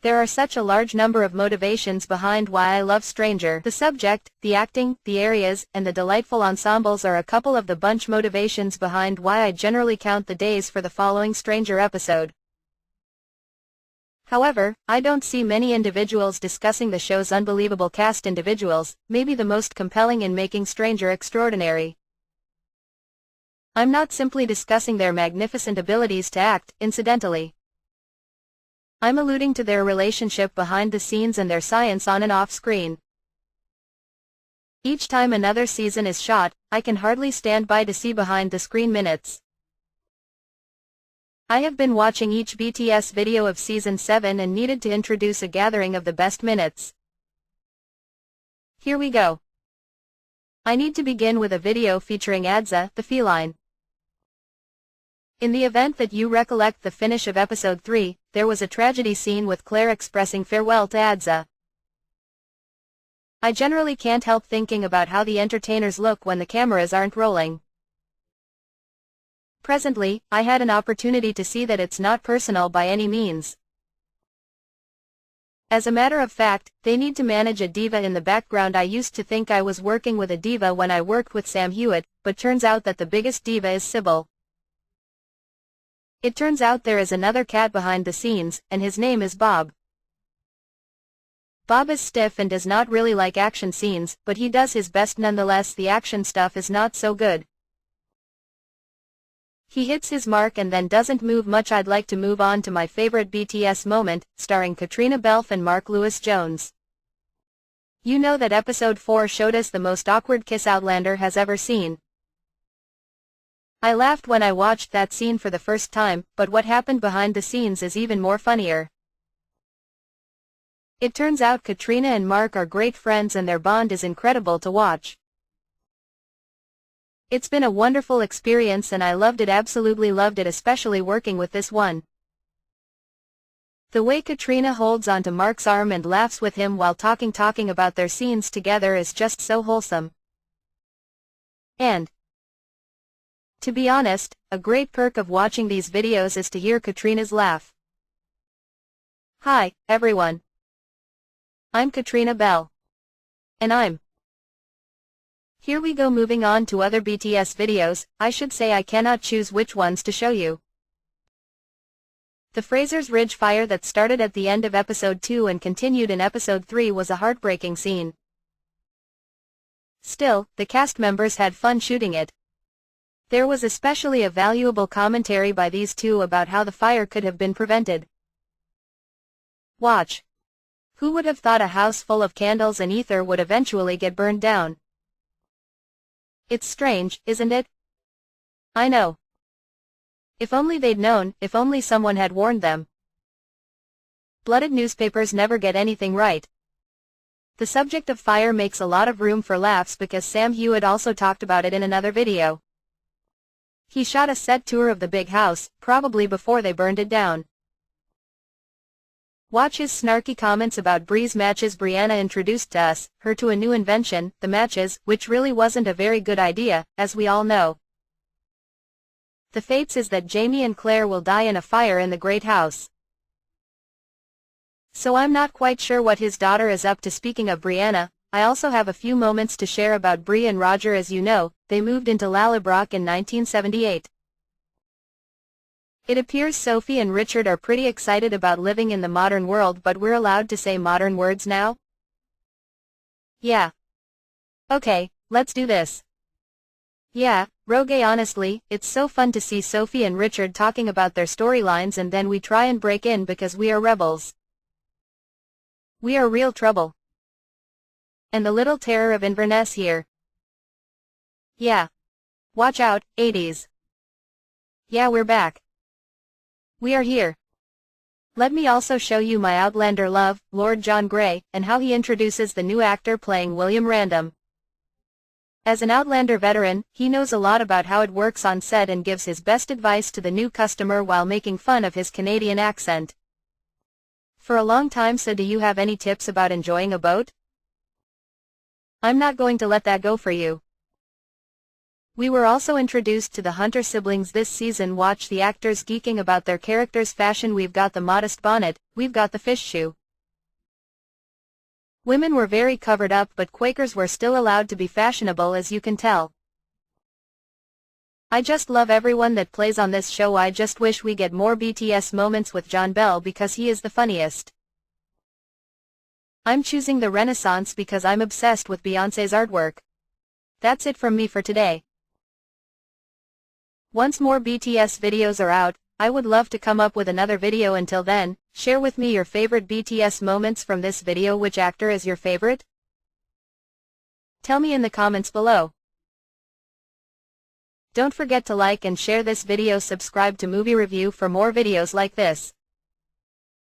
There are such a large number of motivations behind why I love Stranger. The subject, the acting, the areas, and the delightful ensembles are a couple of the bunch motivations behind why I generally count the days for the following Stranger episode. However, I don't see many individuals discussing the show's unbelievable cast individuals, maybe the most compelling in making Stranger extraordinary. I'm not simply discussing their magnificent abilities to act, incidentally. I'm alluding to their relationship behind the scenes and their science on and off screen. Each time another season is shot, I can hardly stand by to see behind the screen minutes. I have been watching each BTS video of Season 7 and needed to introduce a gathering of the best minutes. Here we go. I need to begin with a video featuring Adza, the feline. In the event that you recollect the finish of Episode 3, there was a tragedy scene with Claire expressing farewell to Adza. I generally can't help thinking about how the entertainers look when the cameras aren't rolling. Presently, I had an opportunity to see that it's not personal by any means. As a matter of fact, they need to manage a diva in the background. I used to think I was working with a diva when I worked with samheughan, but turns out that the biggest diva is Sybil. It turns out there is another cat behind the scenes, and his name is Bob. Bob is stiff and does not really like action scenes, but he does his best nonetheless. The action stuff is not so good. He hits his mark and then doesn't move much. I'd like to move on to my favorite BTS moment, starring Katrina Belf and Mark Lewis Jones. You know that Episode 4 showed us the most awkward kiss Outlander has ever seen. I laughed when I watched that scene for the first time, but what happened behind the scenes is even more funnier. It turns out Katrina and Mark are great friends and their bond is incredible to watch. It's been a wonderful experience and I loved it, absolutely loved it, especially working with this one. The way Katrina holds onto Mark's arm and laughs with him while talking about their scenes together is just so wholesome. And, to be honest, a great perk of watching these videos is to hear Katrina's laugh. Hi, everyone. I'm Katrina Bell. And I'm. Here we go. Moving on to other BTS videos, I should say I cannot choose which ones to show you. The Fraser's Ridge fire that started at the end of Episode 2 and continued in Episode 3 was a heartbreaking scene. Still, the cast members had fun shooting it. There was especially a valuable commentary by these two about how the fire could have been prevented. Watch. Who would have thought a house full of candles and ether would eventually get burned down? It's strange, isn't it? I know. If only they'd known, if only someone had warned them. Blooded newspapers never get anything right. The subject of fire makes a lot of room for laughs because samheughan also talked about it in another video. He shot a set tour of the big house, probably before they burned it down. Watch his snarky comments about Bree's matches. Brianna introduced us, her to a new invention, the matches, which really wasn't a very good idea, as we all know. The fates is that Jamie and Claire will die in a fire in the great house. So I'm not quite sure what his daughter is up to. Speaking of Brianna, I also have a few moments to share about Bree and Roger. As you know, they moved into Lallybroch in 1978. It appears Sophie and Richard are pretty excited about living in the modern world, but we're allowed to say modern words now? Yeah. Okay, let's do this. Yeah, Rogue, honestly, it's so fun to see Sophie and Richard talking about their storylines and then we try and break in because we are rebels. We are real trouble. And the little terror of Inverness here. Yeah. Watch out, 80s. Yeah, we're back. We are here. Let me also show you my Outlander love, Lord John Grey, and how he introduces the new actor playing William Random. As an Outlander veteran, he knows a lot about how it works on set and gives his best advice to the new customer while making fun of his Canadian accent. For a long time. So do you have any tips about enjoying a boat? I'm not going to let that go for you. We were also introduced to the Hunter siblings this season. Watch the actors geeking about their characters' fashion. We've got the modest bonnet, we've got the fish shoe. Women were very covered up, but Quakers were still allowed to be fashionable, as you can tell. I just love everyone that plays on this show. I just wish we get more BTS moments with John Bell because he is the funniest. I'm choosing the Renaissance because I'm obsessed with Beyoncé's artwork. That's it from me for today. Once more BTS videos are out, I would love to come up with another video. Until then, share with me your favorite BTS moments from this video. Which actor is your favorite? Tell me in the comments below. Don't forget to like and share this video. Subscribe to Movie Review for more videos like this.